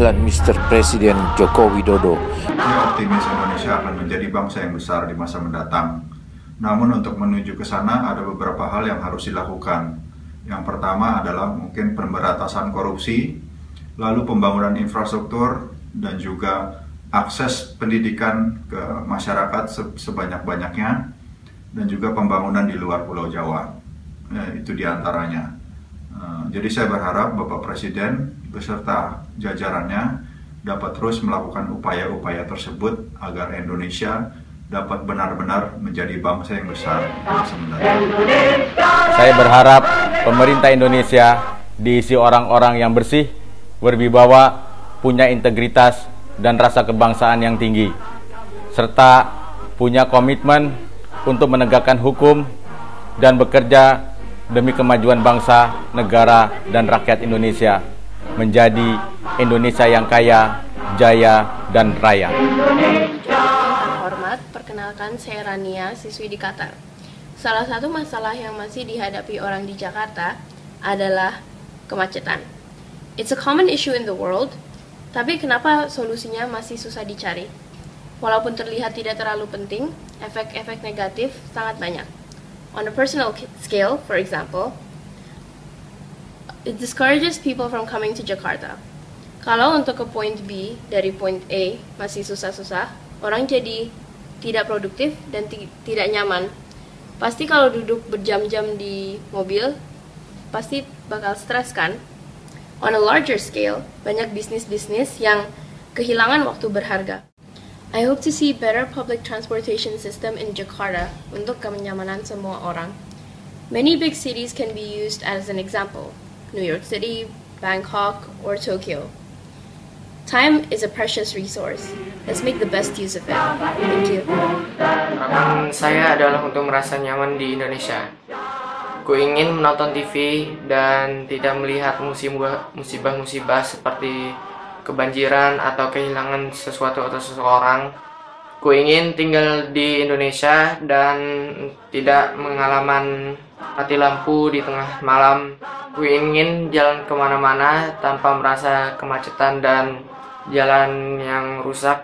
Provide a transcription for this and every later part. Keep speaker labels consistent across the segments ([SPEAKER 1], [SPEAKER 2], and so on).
[SPEAKER 1] Dahlan Mr. Presiden Joko Widodo.
[SPEAKER 2] Saya optimis Indonesia akan menjadi bangsa yang besar di masa mendatang. Namun untuk menuju ke sana ada beberapa hal yang harus dilakukan. Yang pertama adalah mungkin pemberantasan korupsi, lalu pembangunan infrastruktur, dan juga akses pendidikan ke masyarakat sebanyak-banyaknya, dan juga pembangunan di luar Pulau Jawa. Itu diantaranya. Jadi saya berharap Bapak Presiden beserta jajarannya dapat terus melakukan upaya-upaya tersebut agar Indonesia dapat benar-benar menjadi bangsa yang besar di masa mendatang.
[SPEAKER 3] Saya berharap pemerintah Indonesia diisi orang-orang yang bersih, berwibawa, punya integritas dan rasa kebangsaan yang tinggi, serta punya komitmen untuk menegakkan hukum dan bekerja demi kemajuan bangsa, negara, dan rakyat Indonesia menjadi Indonesia yang kaya, jaya, dan raya.
[SPEAKER 4] Hormat, perkenalkan saya Rania, siswi di Qatar. Salah satu masalah yang masih dihadapi orang di Jakarta adalah kemacetan. It's a common issue in the world, tapi kenapa solusinya masih susah dicari? Walaupun terlihat tidak terlalu penting, efek-efek negatif sangat banyak. On a personal scale, for example, it discourages people from coming to Jakarta. Kalau untuk ke point B dari point A masih susah-susah, orang jadi tidak produktif dan tidak nyaman. Pasti kalau duduk berjam-jam di mobil, pasti bakal stres kan? On a larger scale, banyak bisnis-bisnis yang kehilangan waktu berharga. I hope to see better public transportation system in Jakarta untuk kenyamanan semua orang. Many big cities can be used as an example. New York City, Bangkok, or Tokyo. Time is a precious resource. Let's make the best use of it. Thank you.
[SPEAKER 5] Harapan saya adalah untuk merasa nyaman di Indonesia. Ku ingin menonton TV dan tidak melihat musibah-musibah seperti kebanjiran atau kehilangan sesuatu atau seseorang. Ku ingin tinggal di Indonesia dan tidak mengalami mati lampu di tengah malam. Ku ingin jalan kemana-mana tanpa merasa kemacetan dan jalan yang rusak.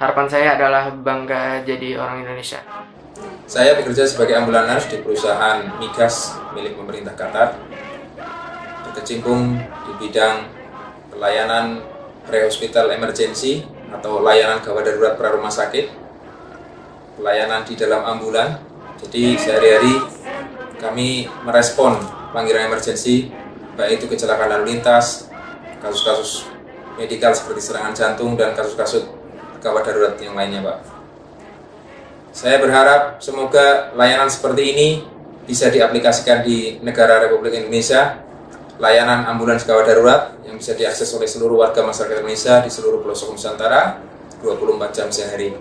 [SPEAKER 5] Harapan saya adalah bangga jadi orang Indonesia.
[SPEAKER 6] Saya bekerja sebagai ambulanas di perusahaan migas milik pemerintah Qatar, berkecimpung di bidang pelayanan pre-hospital emergency atau layanan gawat darurat pra rumah sakit, pelayanan di dalam ambulan. Jadi sehari-hari kami merespon panggilan emergency, baik itu kecelakaan lalu lintas, kasus-kasus medikal seperti serangan jantung, dan kasus-kasus gawat darurat yang lainnya, Pak. Saya berharap semoga layanan seperti ini bisa diaplikasikan di negara Republik Indonesia, layanan ambulans gawat darurat yang bisa diakses oleh seluruh warga masyarakat Indonesia di seluruh pelosok Nusantara 24 jam sehari.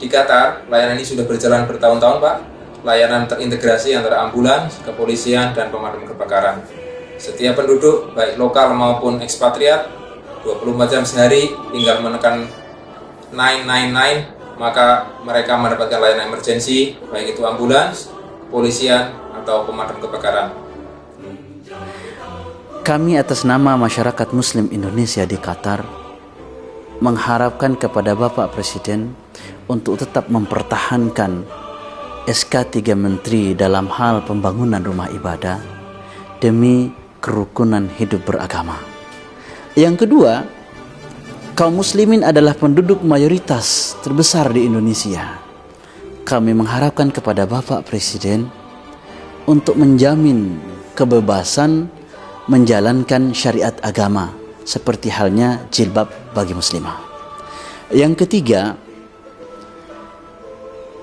[SPEAKER 6] Di Qatar, layanan ini sudah berjalan bertahun-tahun, Pak. Layanan terintegrasi antara ambulans, kepolisian, dan pemadam kebakaran. Setiap penduduk, baik lokal maupun ekspatriat, 24 jam sehari tinggal menekan 999, maka mereka mendapatkan layanan emergensi, baik itu ambulans, kepolisian, atau pemadam kebakaran.
[SPEAKER 7] Kami atas nama masyarakat Muslim Indonesia di Qatar mengharapkan kepada Bapak Presiden untuk tetap mempertahankan SK3 Menteri dalam hal pembangunan rumah ibadah demi kerukunan hidup beragama. Yang kedua, kaum muslimin adalah penduduk mayoritas terbesar di Indonesia. Kami mengharapkan kepada Bapak Presiden untuk menjamin kebebasan menjalankan syariat agama seperti halnya jilbab bagi muslimah. Yang ketiga,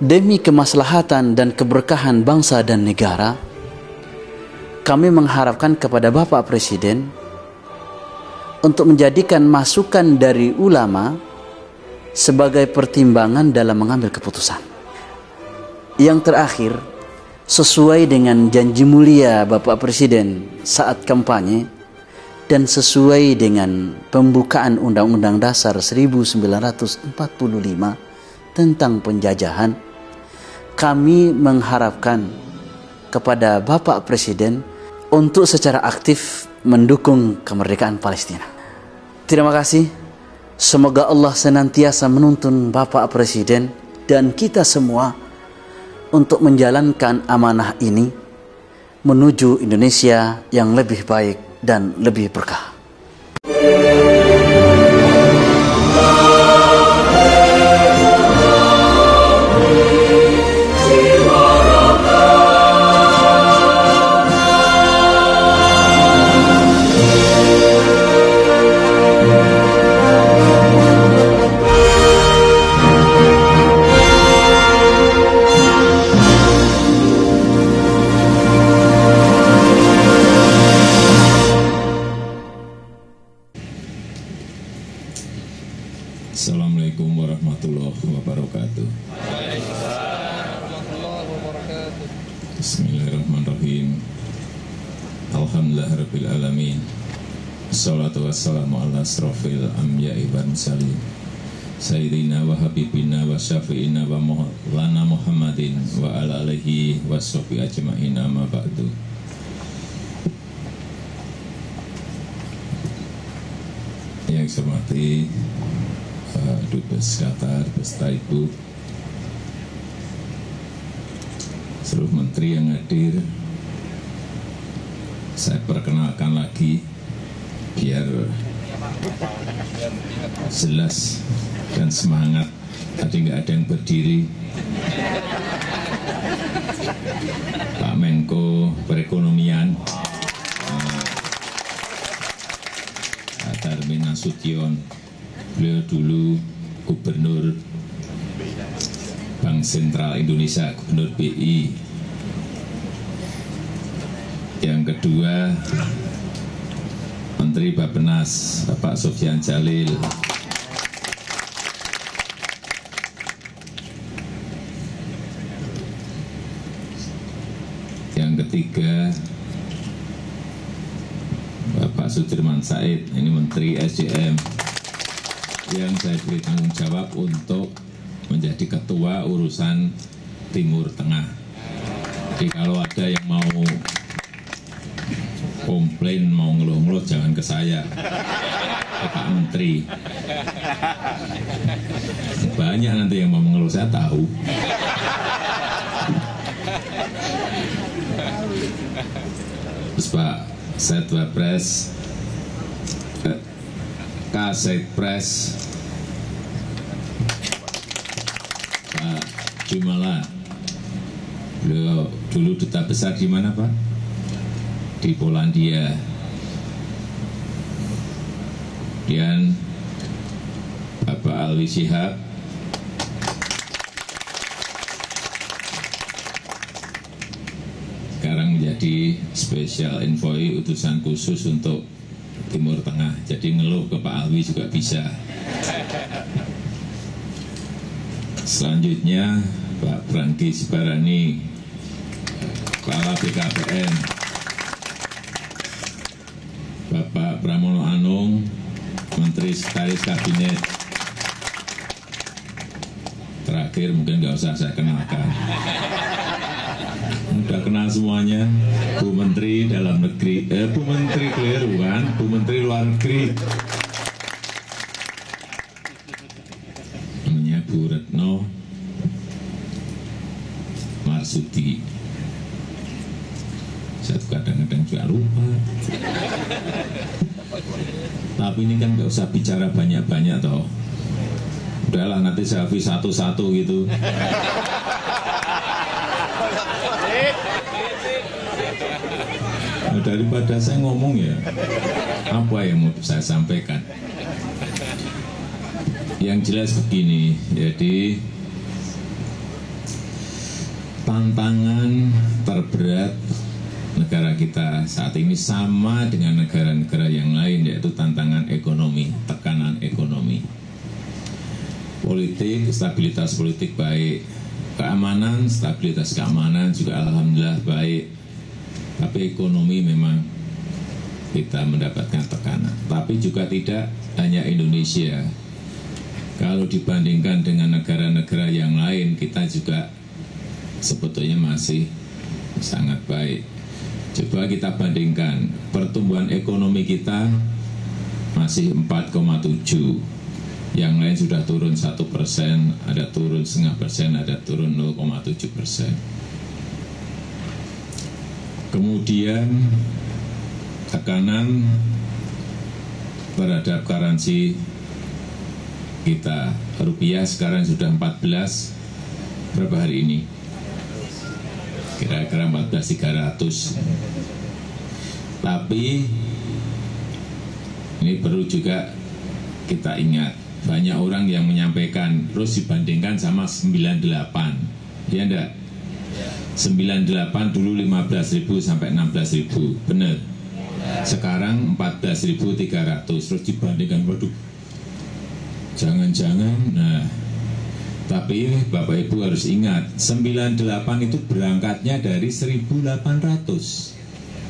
[SPEAKER 7] demi kemaslahatan dan keberkahan bangsa dan negara, kami mengharapkan kepada Bapak Presiden untuk menjadikan masukan dari ulama sebagai pertimbangan dalam mengambil keputusan. Yang terakhir, sesuai dengan janji mulia Bapak Presiden saat kampanye dan sesuai dengan pembukaan Undang-Undang Dasar 1945 tentang penjajahan, kami mengharapkan kepada Bapak Presiden untuk secara aktif mendukung kemerdekaan Palestina. Terima kasih. Semoga Allah senantiasa menuntun Bapak Presiden dan kita semua untuk menjalankan amanah ini menuju Indonesia yang lebih baik dan lebih berkah.
[SPEAKER 8] Assalamualaikum warahmatullahi wabarakatuh. Bismillahirrahmanirrahim. Alhamdulillahirabbil alamin. Wassalatu wassalamu ala asrofil anbiya'i wal mursalin. Sayyidina wa habibina wa syafi'ina wa maulana Muhammadin wa ala alihi wa sahbihi ajma'in, amma ba'du. Yang saya hormati Dubes Qatar beserta Ibu, seluruh menteri yang hadir, saya perkenalkan lagi biar jelas dan semangat. Tadi nggak ada yang berdiri. Pak Menko Perekonomian, Pak Darmin Nasution, beliau dulu Gubernur Bank Sentral Indonesia, Gubernur BI. Yang kedua, Menteri Bappenas, Bapak Sofyan Jalil. Yang ketiga, Bapak Sudirman Said, ini Menteri SDM, yang saya beri tanggung jawab untuk menjadi ketua urusan Timur Tengah. Jadi kalau ada yang mau komplain, mau ngeluh-ngeluh, jangan ke saya, ke Pak Menteri. Banyak nanti yang mau mengeluh, saya tahu. Terus Pak Setwapres, Kasetpres, Pak Jumala, beliau dulu duta besar di mana Pak? Di Polandia. Dan Bapak Alwi Shihab, sekarang menjadi Special Envoy, utusan khusus untuk Timur Tengah. Jadi ngeluh ke Pak Alwi juga bisa. Selanjutnya Pak Franky Sibarani, Kepala BKPM, Bapak Pramono Anung, Menteri Sekretaris Kabinet. Terakhir mungkin nggak usah saya kenalkan, udah kenal semuanya. Bu Menteri Dalam Negeri, Bu Menteri keliru kan, Bu Menteri Luar Negeri, namanya Bu Retno Marsudi. Saya kadang-kadang juga lupa. Tapi ini kan nggak usah bicara banyak-banyak toh. Udahlah, nanti selfie satu-satu gitu. Nah, daripada saya ngomong ya, apa yang mau saya sampaikan? Yang jelas begini, jadi tantangan terberat negara kita saat ini sama dengan negara-negara yang lain, yaitu tantangan ekonomi, tekanan ekonomi. Politik, stabilitas politik baik, keamanan, stabilitas keamanan juga alhamdulillah baik. Tapi ekonomi memang kita mendapatkan tekanan. Tapi juga tidak hanya Indonesia. Kalau dibandingkan dengan negara-negara yang lain, kita juga sebetulnya masih sangat baik. Coba kita bandingkan pertumbuhan ekonomi kita masih 4,7. Yang lain sudah turun 1%, ada turun 0,5%, ada turun 0,7%. Kemudian tekanan terhadap currency kita, rupiah sekarang sudah 14 berapa hari ini? Kira-kira 14.300. Tapi ini perlu juga kita ingat, banyak orang yang menyampaikan terus dibandingkan sama 98, ya enggak? 98 dulu 15.000 sampai 16.000, benar. Sekarang 14.300, terus dibandingkan, waduh, jangan-jangan. Nah, tapi Bapak Ibu harus ingat, 98 itu berangkatnya dari 1.800,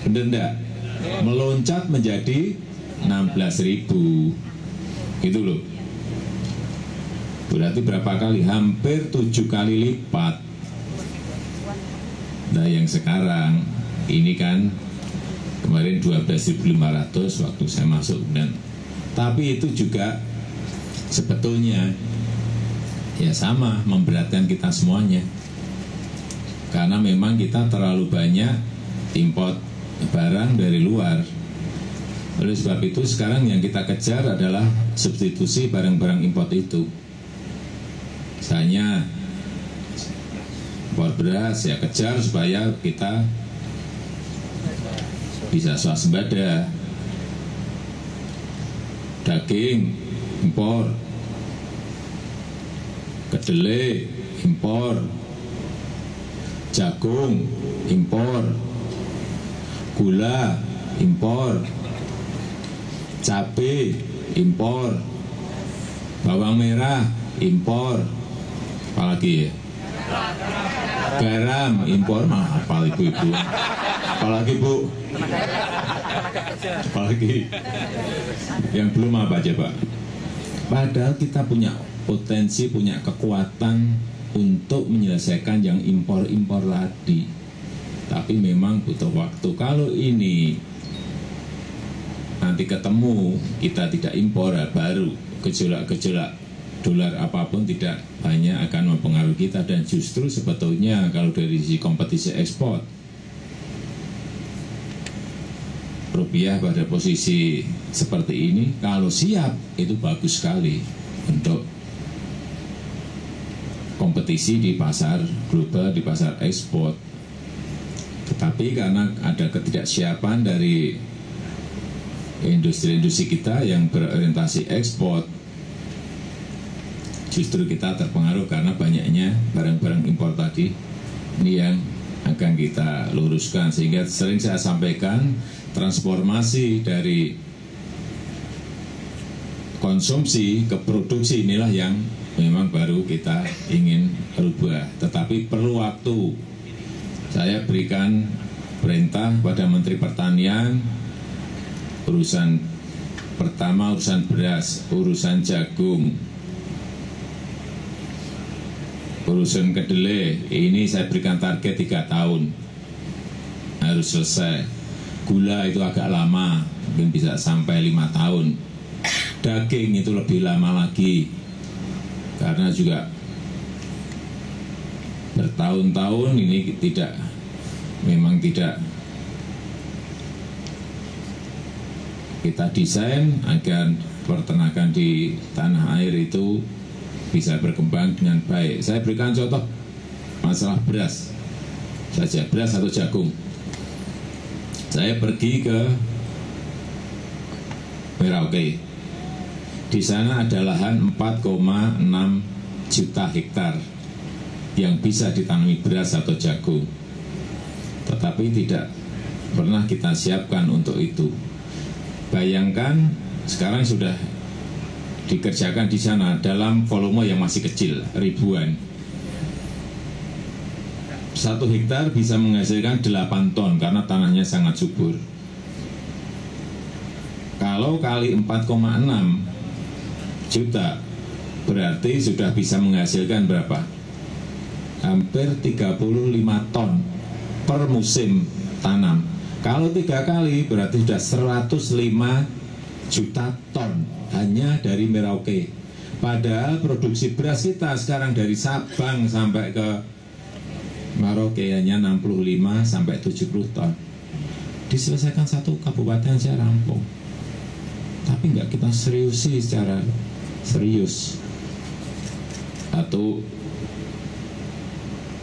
[SPEAKER 8] benar enggak? Meloncat menjadi 16.000, gitu loh. Berarti berapa kali? Hampir 7 kali lipat. Nah, yang sekarang ini kan kemarin 12.500 waktu saya masuk, dan tapi itu juga sebetulnya ya sama, memberatkan kita semuanya, karena memang kita terlalu banyak import barang dari luar. Oleh sebab itu sekarang yang kita kejar adalah substitusi barang-barang import itu. Misalnya impor beras, ya kejar supaya kita bisa swasembada. Daging impor, kedelai impor, jagung impor, gula impor, cabai impor, bawang merah impor, apalagi ya, garam impor, mah apa ibu-ibu, apalagi Bu, apalagi yang belum apa aja Pak. Padahal kita punya potensi, punya kekuatan untuk menyelesaikan yang impor-impor tadi, tapi memang butuh waktu. Kalau ini nanti ketemu kita tidak impor, baru gejolak-gejolak dolar apapun tidak banyak akan mempengaruhi kita. Dan justru sebetulnya kalau dari sisi kompetisi ekspor, rupiah pada posisi seperti ini kalau siap itu bagus sekali untuk kompetisi di pasar global, di pasar ekspor. Tetapi karena ada ketidaksiapan dari industri-industri kita yang berorientasi ekspor, justru kita terpengaruh karena banyaknya barang-barang impor tadi. Ini yang akan kita luruskan, sehingga sering saya sampaikan transformasi dari konsumsi ke produksi inilah yang memang baru kita ingin rubah, tetapi perlu waktu. Saya berikan perintah pada Menteri Pertanian, urusan pertama urusan beras, urusan jagung, urusan kedelai, ini saya berikan target 3 tahun harus selesai. Gula itu agak lama, mungkin bisa sampai 5 tahun. Daging itu lebih lama lagi, karena juga bertahun-tahun ini memang tidak kita desain agar peternakan di tanah air itu bisa berkembang dengan baik. Saya berikan contoh masalah beras saja, beras atau jagung. Saya pergi ke Merauke. Di sana ada lahan 4,6 juta hektar yang bisa ditanami beras atau jagung, tetapi tidak pernah kita siapkan untuk itu. Bayangkan sekarang sudah dikerjakan di sana dalam volume yang masih kecil, ribuan. 1 hektar bisa menghasilkan 8 ton karena tanahnya sangat subur. Kalau kali 4,6 juta berarti sudah bisa menghasilkan berapa? Hampir 35 ton per musim tanam. Kalau 3 kali berarti sudah 105 juta ton hanya dari Merauke. Padahal produksi beras kita sekarang dari Sabang sampai ke Merauke hanya 65 sampai 70 ton. Diselesaikan satu kabupaten saya rampung. Tapi nggak kita seriusi secara serius. Atau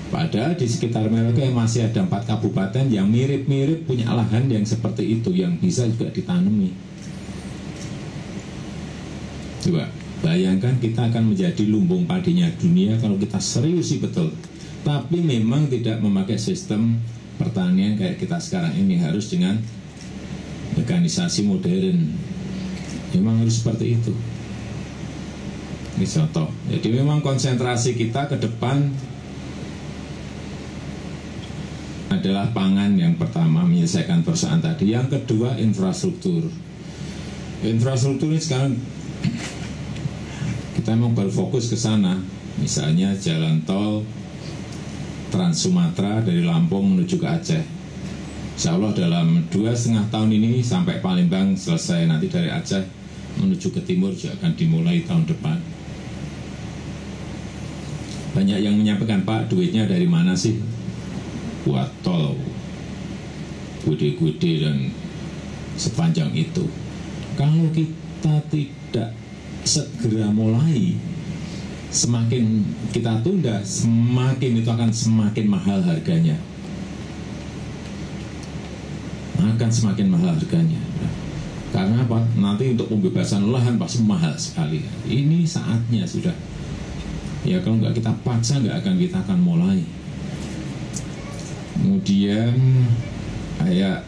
[SPEAKER 8] padahal di sekitar Merauke masih ada 4 kabupaten yang mirip-mirip punya lahan yang seperti itu, yang bisa juga ditanami. Coba bayangkan kita akan menjadi lumbung padinya dunia kalau kita seriusi betul. Tapi memang tidak memakai sistem pertanian kayak kita sekarang ini, harus dengan mekanisasi modern. Memang harus seperti itu. Ini contoh. Jadi memang konsentrasi kita ke depan adalah pangan yang pertama, menyelesaikan persoalan tadi. Yang kedua, infrastruktur. Infrastruktur ini sekarang kita memang baru fokus ke sana. Misalnya jalan tol Trans Sumatera dari Lampung menuju ke Aceh. Insya Allah dalam 2,5 tahun ini sampai Palembang selesai. Nanti dari Aceh menuju ke timur juga akan dimulai tahun depan. Banyak yang menyampaikan, Pak, duitnya dari mana sih buat tol gede-gede dan sepanjang itu? Kalau kita tidak segera mulai, semakin kita tunda, semakin itu akan semakin mahal harganya. Akan semakin mahal harganya. Karena apa? Nanti untuk pembebasan lahan pasti mahal sekali. Ini saatnya sudah. Ya kalau nggak kita paksa, kita akan mulai. Kemudian kayak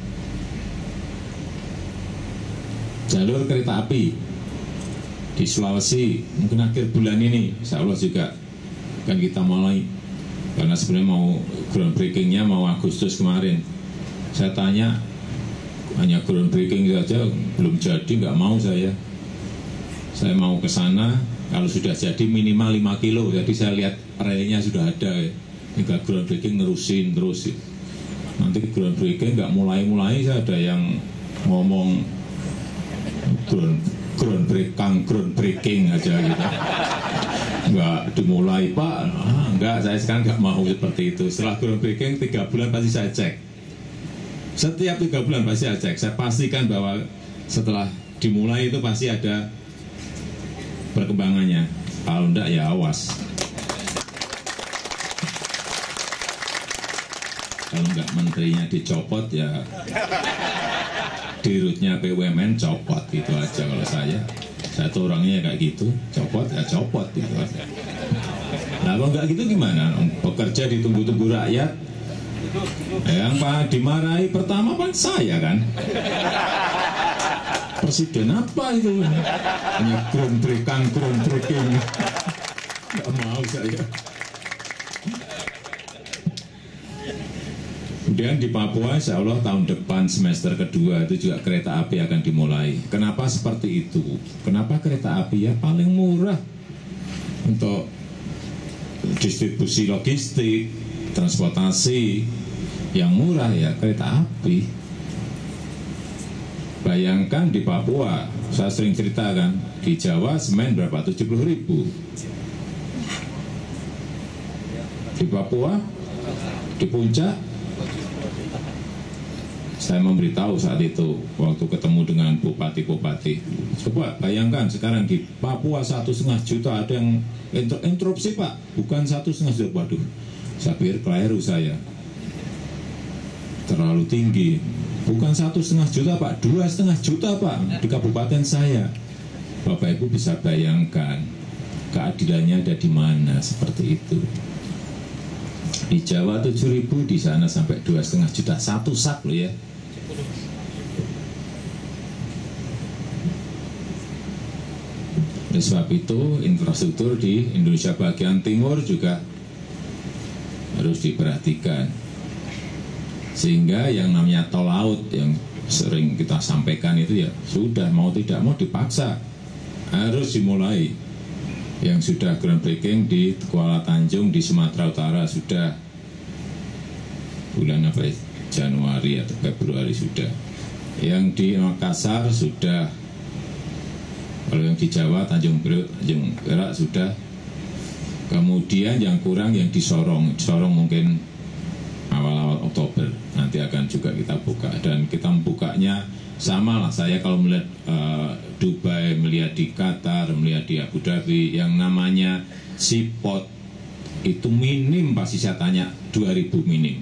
[SPEAKER 8] jalur kereta api di Sulawesi mungkin akhir bulan ini, insya Allah juga akan kita mulai. Karena sebenarnya mau groundbreakingnya mau Agustus kemarin. Saya tanya, hanya groundbreaking saja belum jadi, nggak mau saya. Saya mau ke sana, kalau sudah jadi minimal 5 kilo. Jadi saya lihat relnya sudah ada ya. Tinggal groundbreaking nerusin terus. Nanti groundbreaking nggak mulai-mulai, saya ada yang ngomong groundbreaking aja gitu. Nggak dimulai, Pak. Enggak, saya sekarang nggak mau seperti itu. Setelah groundbreaking 3 bulan pasti saya cek. Setiap 3 bulan pasti saya cek. Saya pastikan bahwa setelah dimulai itu pasti ada perkembangannya. Kalau enggak ya awas. Kalau enggak menterinya dicopot ya dirutnya BUMN copot, gitu aja. Kalau saya tuh orangnya kayak gitu, copot ya copot gitu aja. Nah kalau enggak gitu gimana? Pekerja ditunggu-tunggu rakyat. Yang Pak dimarahi pertama Pak saya kan. Presiden apa itu? Hanya groundbreaking. Nggak mau saya. Kemudian di Papua, insya Allah tahun depan semester kedua itu juga kereta api akan dimulai. Kenapa seperti itu? Kenapa kereta api ya paling murah untuk distribusi logistik, transportasi yang murah ya kereta api. Bayangkan di Papua, saya sering ceritakan, di Jawa semen berapa? 70.000. Di Papua, di puncak, saya memberitahu saat itu waktu ketemu dengan bupati-bupati. Coba bayangkan sekarang di Papua 1,5 juta, ada yang interupsi Pak, bukan 1,5 juta. Waduh, saya pikir keliru saya. Terlalu tinggi. Bukan 1,5 juta Pak, 2,5 juta Pak di kabupaten saya. Bapak Ibu bisa bayangkan keadilannya ada di mana seperti itu. Di Jawa 7.000, di sana sampai 2,5 juta satu sak loh ya. Oleh sebab itu infrastruktur di Indonesia bagian timur juga harus diperhatikan. Sehingga yang namanya tol laut yang sering kita sampaikan itu ya sudah mau tidak mau dipaksa harus dimulai. Yang sudah groundbreaking di Kuala Tanjung di Sumatera Utara sudah bulan apa ya? Januari atau Februari sudah. Yang di Makassar sudah Kalau yang di Jawa, Tanjung Priok, Tanjung Perak sudah. Kemudian yang kurang yang di Sorong. Sorong mungkin awal-awal Oktober nanti akan juga kita buka, dan kita membukanya sama lah. Saya kalau melihat Dubai, melihat di Qatar, melihat di Abu Dhabi, yang namanya seaport itu minim, pasti saya tanya 2000 minim.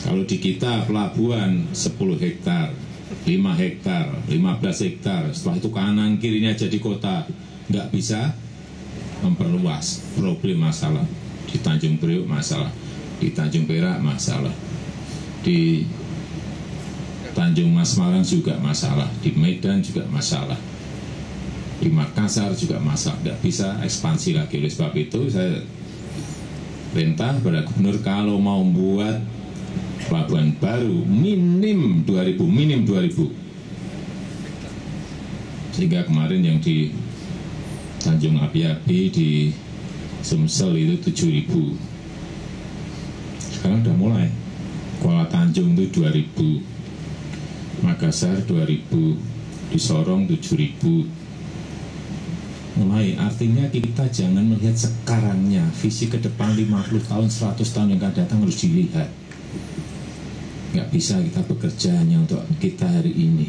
[SPEAKER 8] Kalau di kita pelabuhan 10 hektar, 5 hektar, 15 hektar, setelah itu kanan kirinya jadi kota, nggak bisa memperluas. Problem masalah di Tanjung Priok, masalah di Tanjung Perak, masalah di Tanjung Mas Malang juga masalah, di Medan juga masalah, di Makassar juga masalah, nggak bisa ekspansi lagi. Oleh sebab itu saya perintah pada gubernur kalau mau buat pelabuhan baru minim 2000, sehingga kemarin yang di Tanjung Api-Api di Sumsel itu 7.000, sekarang udah mulai. Kuala Tanjung itu 2.000, Makassar 2.000, di Sorong 7.000. Mulai, artinya kita jangan melihat sekarangnya, visi ke depan 50 tahun, 100 tahun yang akan datang harus dilihat. Nggak bisa kita bekerja hanya untuk kita hari ini.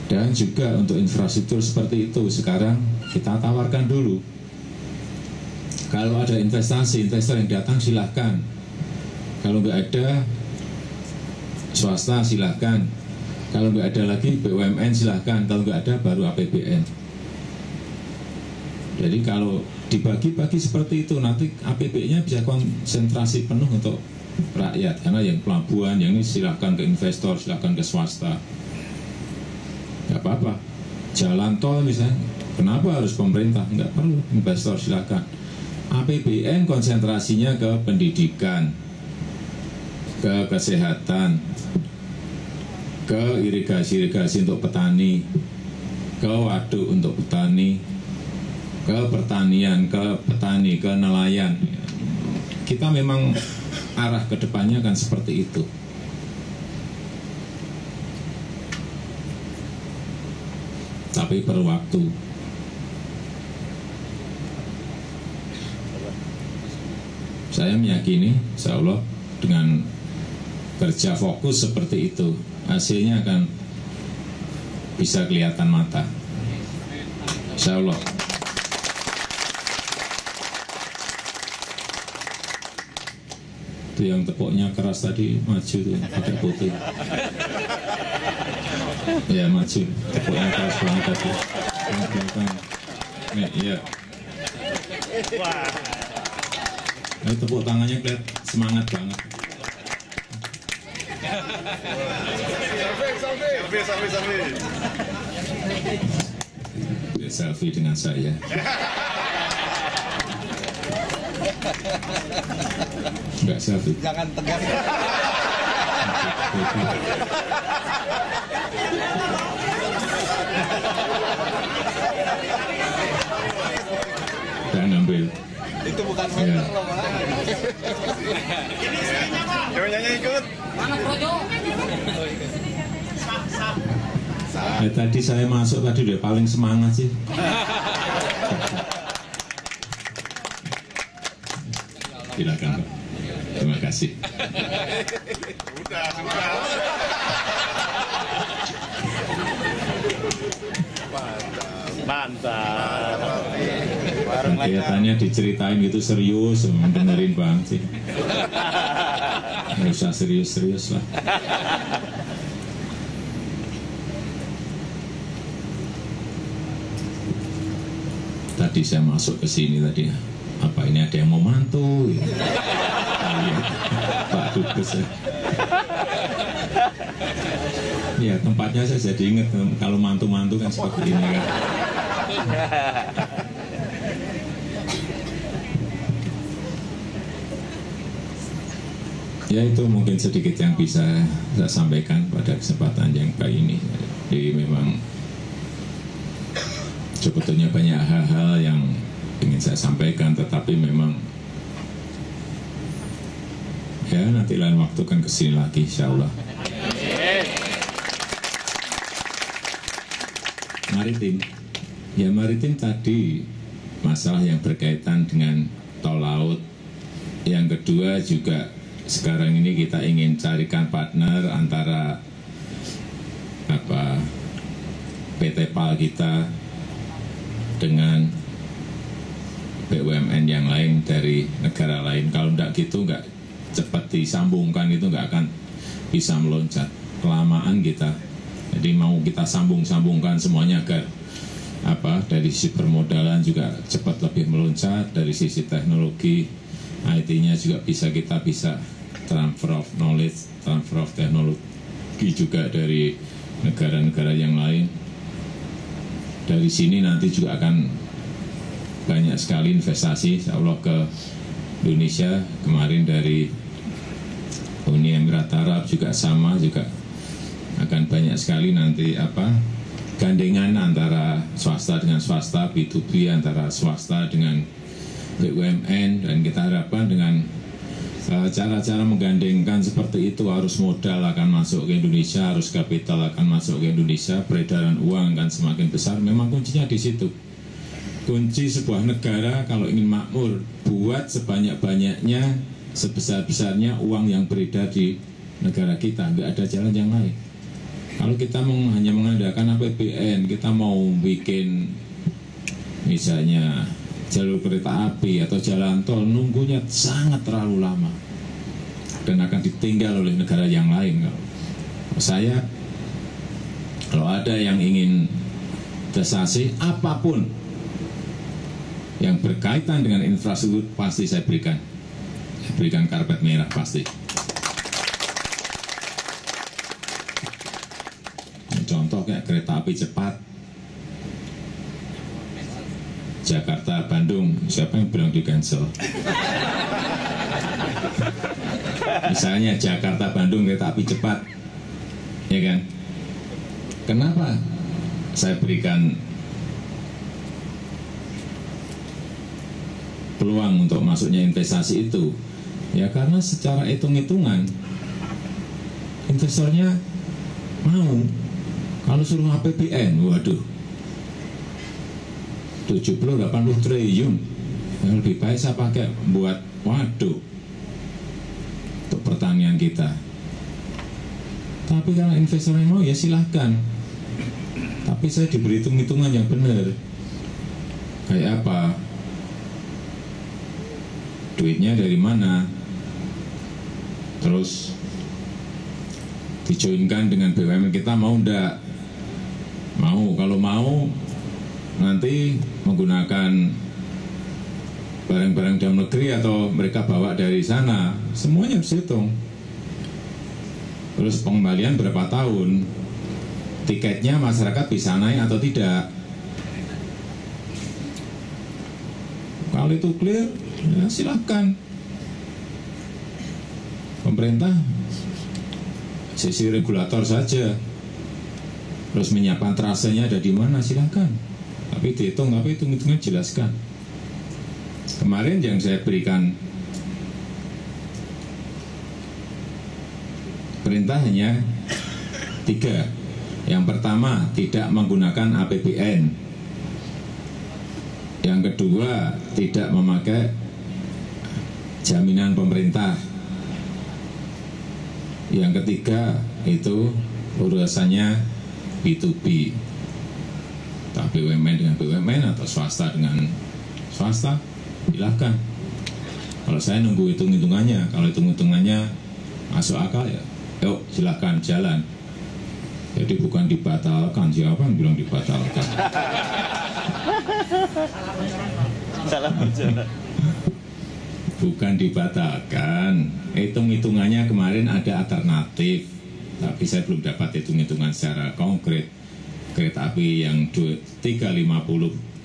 [SPEAKER 8] Dan juga untuk infrastruktur seperti itu sekarang kita tawarkan dulu. Kalau ada investasi, investor yang datang silahkan. Kalau nggak ada, swasta silahkan. Kalau nggak ada lagi BUMN silahkan. Kalau nggak ada baru APBN. Jadi kalau dibagi-bagi seperti itu, nanti APBN-nya bisa konsentrasi penuh untuk rakyat. Karena yang pelabuhan, yang ini silahkan ke investor, silahkan ke swasta. Nggak apa-apa. Jalan tol misalnya, kenapa harus pemerintah? Nggak perlu, investor silahkan. APBN konsentrasinya ke pendidikan, ke kesehatan, ke irigasi untuk petani, ke waduk untuk petani, ke pertanian, ke petani, ke nelayan. Kita memang arah ke depannya kan seperti itu. Tapi per waktu. Saya meyakini, insya Allah dengan kerja fokus seperti itu, hasilnya akan bisa kelihatan mata. Insya Allah. Itu yang tepuknya keras tadi, maju tuh, pakai putih. Ya maju, tepuknya keras banget tadi. Nih, iya. Ini tepuk tangannya kelihatan semangat banget. Selfie dengan saya. Enggak selfie.
[SPEAKER 9] Jangan tegas.
[SPEAKER 8] Dan ambil.
[SPEAKER 9] Itu bukan meter loh, Pak. Coba nyanyi ikut. Mana Projo?
[SPEAKER 8] Tadi saya masuk tadi udah paling semangat sih. Silakan, Pak. Terima kasih.
[SPEAKER 9] Sudah. Mantap.
[SPEAKER 8] Kelihatannya diceritain gitu serius, dengerin banget sih. Nggak usah serius-serius lah. Tadi saya masuk ke sini tadi, apa ini ada yang mau mantu? Pak Dubes. Ya tempatnya saya jadi inget kalau mantu-mantu kan seperti ini kan. Ya itu mungkin sedikit yang bisa saya sampaikan pada kesempatan yang baik ini. Jadi memang sebetulnya banyak hal-hal yang ingin saya sampaikan, tetapi memang ya nanti lain waktu kan kesini lagi insya Allah. maritim. Ya maritim tadi masalah yang berkaitan dengan tol laut. Yang kedua juga sekarang ini kita ingin carikan partner antara PT PAL kita dengan BUMN yang lain dari negara lain. Kalau enggak gitu, enggak cepat disambungkan, itu enggak akan bisa meloncat. Kelamaan kita. Jadi mau kita sambung-sambungkan semuanya agar dari sisi permodalan juga cepat lebih meloncat, dari sisi teknologi IT-nya juga kita bisa transfer of knowledge, transfer of teknologi juga dari negara-negara yang lain. Dari sini nanti juga akan banyak sekali investasi insya Allah ke Indonesia. Kemarin dari Uni Emirat Arab juga sama, juga akan banyak sekali nanti gandengan antara swasta dengan swasta, B2B antara swasta dengan BUMN, dan kita harapkan dengan cara-cara menggandengkan seperti itu, arus modal akan masuk ke Indonesia, arus kapital akan masuk ke Indonesia, peredaran uang akan semakin besar. Memang kuncinya di situ. Kunci sebuah negara kalau ingin makmur, buat sebanyak-banyaknya, sebesar-besarnya uang yang beredar di negara kita, nggak ada jalan yang lain. Kalau kita hanya mengandalkan APBN, kita mau bikin misalnya jalur kereta api atau jalan tol, nunggunya sangat terlalu lama dan akan ditinggal oleh negara yang lain. Kalau ada yang ingin investasi apapun yang berkaitan dengan infrastruktur, pasti saya berikan karpet merah pasti. Contoh kayak kereta api cepat Jakarta Bandung, siapa yang bilang di cancel? Misalnya Jakarta Bandung kereta api cepat, ya kan? Kenapa saya berikan peluang untuk masuknya investasi itu? Ya karena secara hitung-hitungan investornya mau. Kalau suruh APBN, waduh, 70-80 triliun, yang lebih baik saya pakai buat waduk untuk pertanian kita. Tapi kalau investornya mau, ya silahkan. Tapi saya diberi hitung-hitungan yang benar. Kayak apa? Duitnya dari mana? Terus dijoinkan dengan BUMN kita, mau enggak? Mau. Kalau mau, nanti menggunakan barang-barang dalam negeri atau mereka bawa dari sana, semuanya harus hitung. Terus pengembalian berapa tahun, tiketnya masyarakat bisa naik atau tidak. Kalau itu clear, ya silahkan. Pemerintah sisi regulator saja, terus menyiapkan trasenya ada di mana, silahkan. Tapi dihitung, tapi hitung-hitungan jelaskan. Kemarin yang saya berikan perintah hanya 3. Yang pertama, tidak menggunakan APBN. Yang kedua, tidak memakai jaminan pemerintah. Yang ketiga, itu urusannya B2B. Tapi BUMN dengan BUMN atau swasta dengan swasta, silahkan. Kalau saya nunggu hitung-hitungannya, kalau hitung-hitungannya masuk akal, ya yuk silahkan jalan. Jadi bukan dibatalkan, siapa yang bilang dibatalkan?
[SPEAKER 9] Salah berjalan.
[SPEAKER 8] Bukan dibatalkan, hitung-hitungannya kemarin ada alternatif, tapi saya belum dapat hitung-hitungan secara konkret. Kereta api yang 350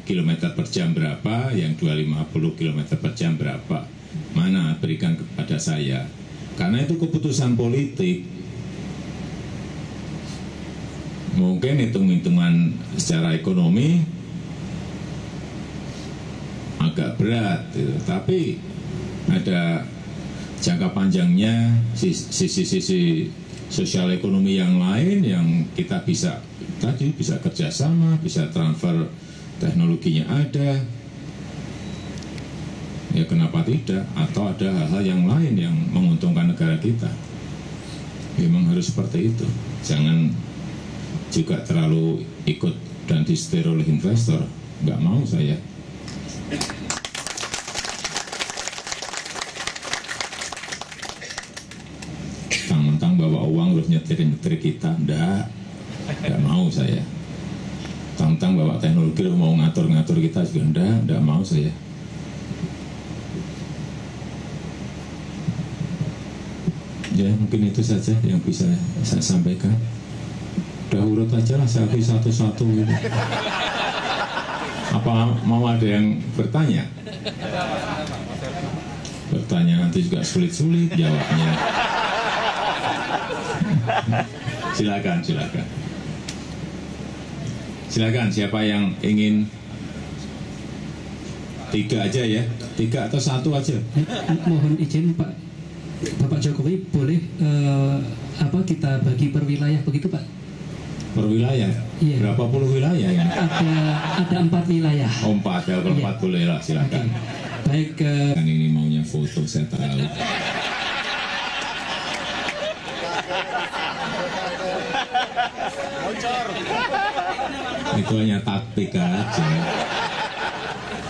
[SPEAKER 8] km per jam berapa, yang 250 km per jam berapa, mana berikan kepada saya. Karena itu keputusan politik. Mungkin hitung-hitungan secara ekonomi agak berat, tapi ada jangka panjangnya, sisi sosial ekonomi yang lain yang kita bisa kerjasama, bisa transfer teknologinya ada, ya kenapa tidak? Atau ada hal-hal yang lain yang menguntungkan negara kita. Memang harus seperti itu. Jangan juga terlalu ikut dan disetir oleh investor. Nggak mau saya. Mentang-mentang bawa uang terus nyetir kita, nggak mau saya. Mentang-mentang bawa teknologi terus mau ngatur-ngatur kita juga, nggak mau saya. Ya mungkin itu saja yang bisa saya sampaikan. Udah urut aja lah selfie satu-satu gitu. Apa mau ada yang bertanya? Bertanya nanti juga sulit-sulit jawabnya. Silakan. Silakan siapa yang ingin 3 aja ya, 3 atau 1 aja.
[SPEAKER 10] Mohon izin Bapak Jokowi, boleh kita bagi per wilayah begitu Pak?
[SPEAKER 8] Per wilayah? Iya. Berapa puluh wilayah ya?
[SPEAKER 10] Ada 4 wilayah.
[SPEAKER 8] Oh 4 ya, kalau 4 boleh lah, silakan.
[SPEAKER 10] Baik.
[SPEAKER 8] Kan ini maunya foto, saya tahu. Itu hanya taktik aja.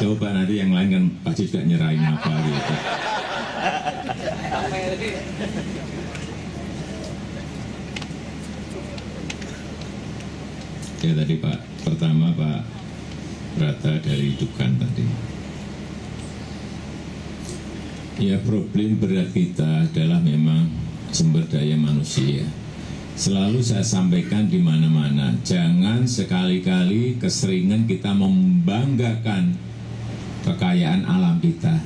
[SPEAKER 8] Coba nanti yang lain kan pasti juga nyerahin apa gitu. Ya tadi Pak, pertama Pak Brata dari Dukan tadi. Ya problem berat kita adalah memang sumber daya manusia. Selalu saya sampaikan di mana-mana, jangan sekali-kali keseringan kita membanggakan kekayaan alam kita.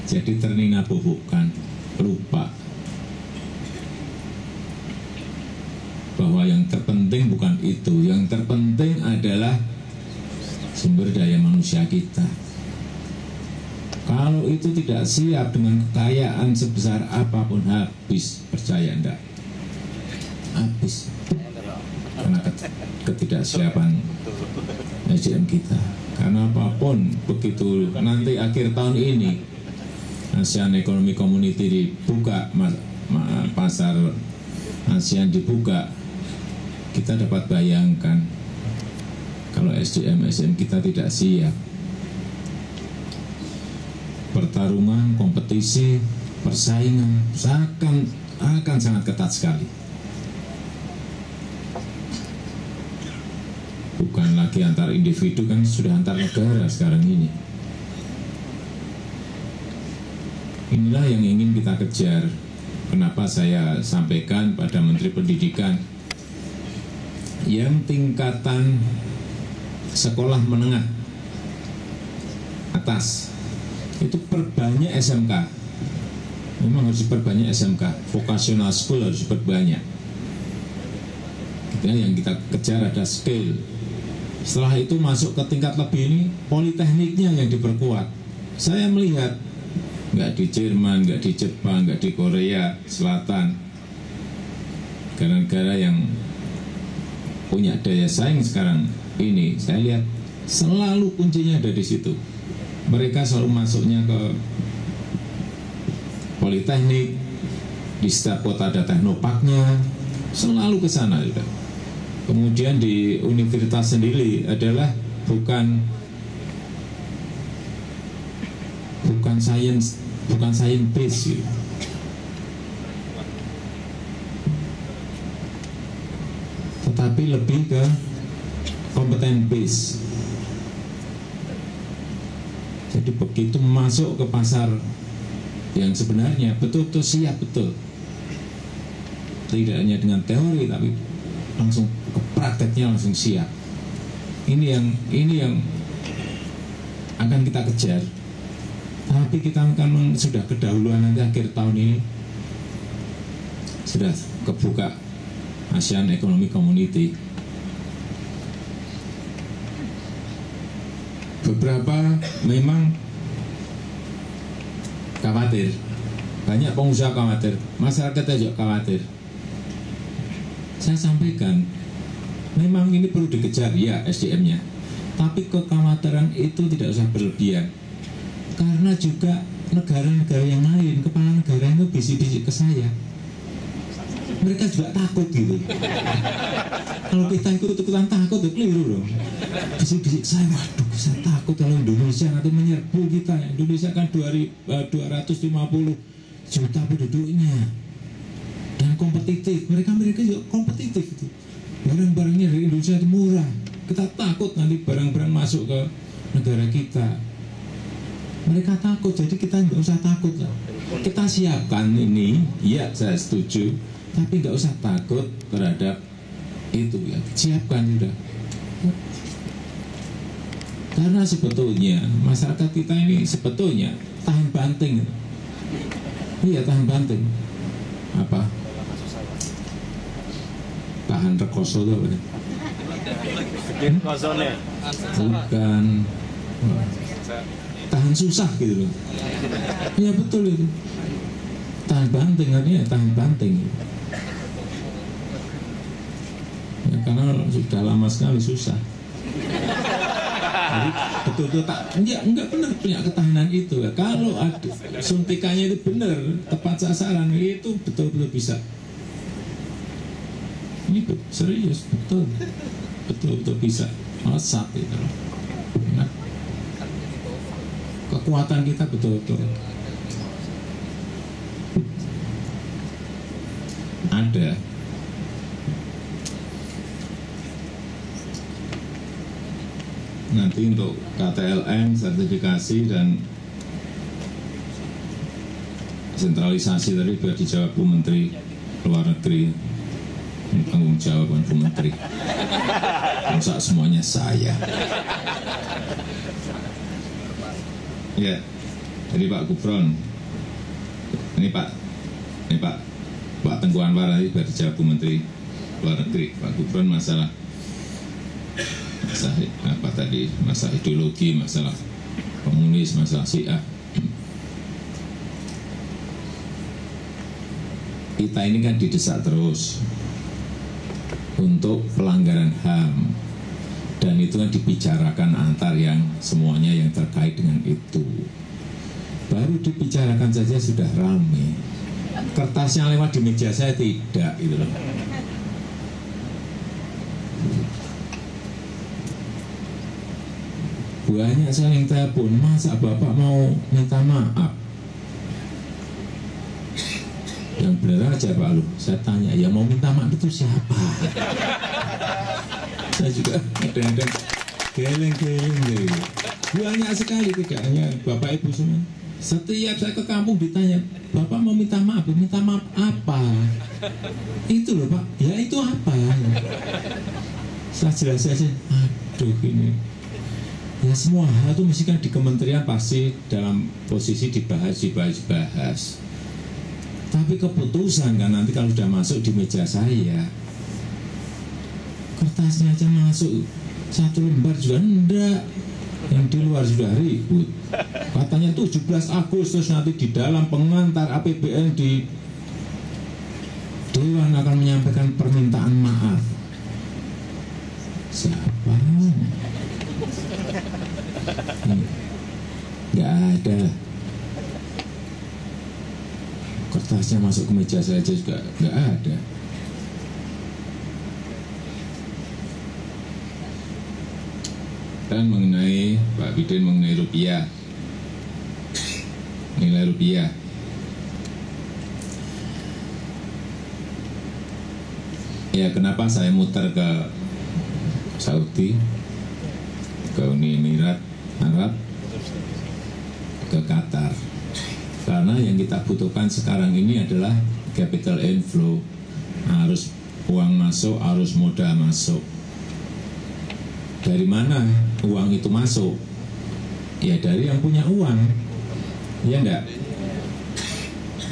[SPEAKER 8] Jadi ternina-bobokan, lupa bahwa yang terpenting bukan itu, yang terpenting adalah sumber daya manusia kita. Kalau itu tidak siap dengan kekayaan sebesar apapun, habis, percaya enggak? Habis. Karena ketidaksiapan SDM kita. Karena apapun, begitu nanti akhir tahun ini ASEAN Economic Community dibuka, pasar ASEAN dibuka, kita dapat bayangkan kalau SDM kita tidak siap. Pertarungan, kompetisi, persaingan akan sangat ketat sekali. Bukan lagi antar individu, kan sudah antar negara sekarang ini. Inilah yang ingin kita kejar. Kenapa saya sampaikan pada Menteri Pendidikan yang tingkatan sekolah menengah atas itu perbanyak SMK. Memang harus diperbanyak SMK. Vocational school harus diperbanyak. Yang kita kejar ada skill. Setelah itu masuk ke tingkat lebih ini, politekniknya yang diperkuat. Saya melihat nggak di Jerman, nggak di Jepang, nggak di Korea Selatan, negara-negara yang punya daya saing sekarang ini, saya lihat selalu kuncinya ada di situ. Mereka selalu masuknya ke politeknik, di setiap kota ada teknoparknya, selalu ke sana. Kemudian di universitas sendiri adalah bukan science base gitu. Tetapi lebih ke kompeten base. Jadi begitu masuk ke pasar yang sebenarnya betul-betul siap, betul, tidak hanya dengan teori tapi langsung ke prakteknya langsung siap. Ini yang akan kita kejar. Tapi kita akan sudah kedahuluan, nanti akhir tahun ini sudah kebuka ASEAN Economic Community. Beberapa memang khawatir, banyak pengusaha khawatir, masyarakat juga khawatir. saya sampaikan, memang ini perlu dikejar ya SDM-nya, tapi kekhawatiran itu tidak usah berlebihan, karena juga negara-negara yang lain, kepala negara itu bisik-bisik ke saya, mereka juga takut gitu. Kalau kita ikut-ikutan takut, ya keliru dong. Bisik-bisik saya, waduh saya takut kalau Indonesia nanti menyerbu kita. Indonesia kan 250 juta penduduknya dan kompetitif. Mereka juga kompetitif itu. Barang-barangnya dari Indonesia itu murah. Kita takut nanti barang-barang masuk ke negara kita. Mereka takut, jadi kita nggak usah takut lah. Kita siapkan ini, ya saya setuju, tapi nggak usah takut terhadap itu ya, siapkan sudah. Karena sebetulnya masyarakat kita ini sebetulnya tahan banting. Iya, tahan banting. Apa? Tahan rekoso itu apa? Bukan. Tahan susah gitu loh. Iya betul itu. Tahan banting artinya tahan banting. Ya, karena sudah lama sekali susah. Jadi betul-betul enggak benar punya ketahanan itu. Ya. Kalau ada suntikannya itu benar, tepat sasaran, itu betul-betul bisa. Ini serius, betul-betul bisa melesat itu. Nah, kekuatan kita betul-betul ada. Nanti untuk KTLM, sertifikasi dan sentralisasi tadi biar dijawab Bu Menteri Luar Negeri, tanggung jawaban Bu Menteri. Masa semuanya saya. Ya, jadi Pak Gufron, ini Pak Tengku Anwar tadi biar dijawab Bu Menteri Luar Negeri. Pak Gufron masalah apa tadi, masalah ideologi, masalah komunis, masalah Syiah. Kita ini kan didesak terus untuk pelanggaran HAM, dan itu kan dibicarakan antar yang semuanya yang terkait dengan itu. Baru dibicarakan saja sudah ramai. Kertasnya lewat di meja saya tidak gitu loh. Banyak saya yang telepon, masa Bapak mau minta maaf? Yang benar aja Pak Lu, saya tanya, ya mau minta maaf itu siapa? Saya juga kadang-kadang geleng-geleng gitu. Banyak sekali, tidak hanya Bapak Ibu semua. Setiap saya ke kampung ditanya, Bapak mau minta maaf apa? Itu loh Pak, ya itu apa? Saya jelas aja, aduh ini. Ya semua hal itu mesti kan di kementerian pasti dalam posisi dibahas. Tapi keputusan kan nanti kalau sudah masuk di meja saya, kertasnya aja masuk 1 lembar juga enggak, yang di luar sudah ribut. Katanya 17 Agustus nanti di dalam pengantar APBN di Dewan akan menyampaikan permintaan maaf. Siapa? Nggak ada. Kertasnya masuk ke meja saya aja juga nggak ada. Dan mengenai Pak Biden mengenai rupiah, nilai rupiah, ya kenapa saya muter ke Saudi, ke Uni Emirat Arab, ke Qatar? Karena yang kita butuhkan sekarang ini adalah capital inflow, arus uang masuk, arus modal masuk. Dari mana uang itu masuk? Ya dari yang punya uang, ya enggak?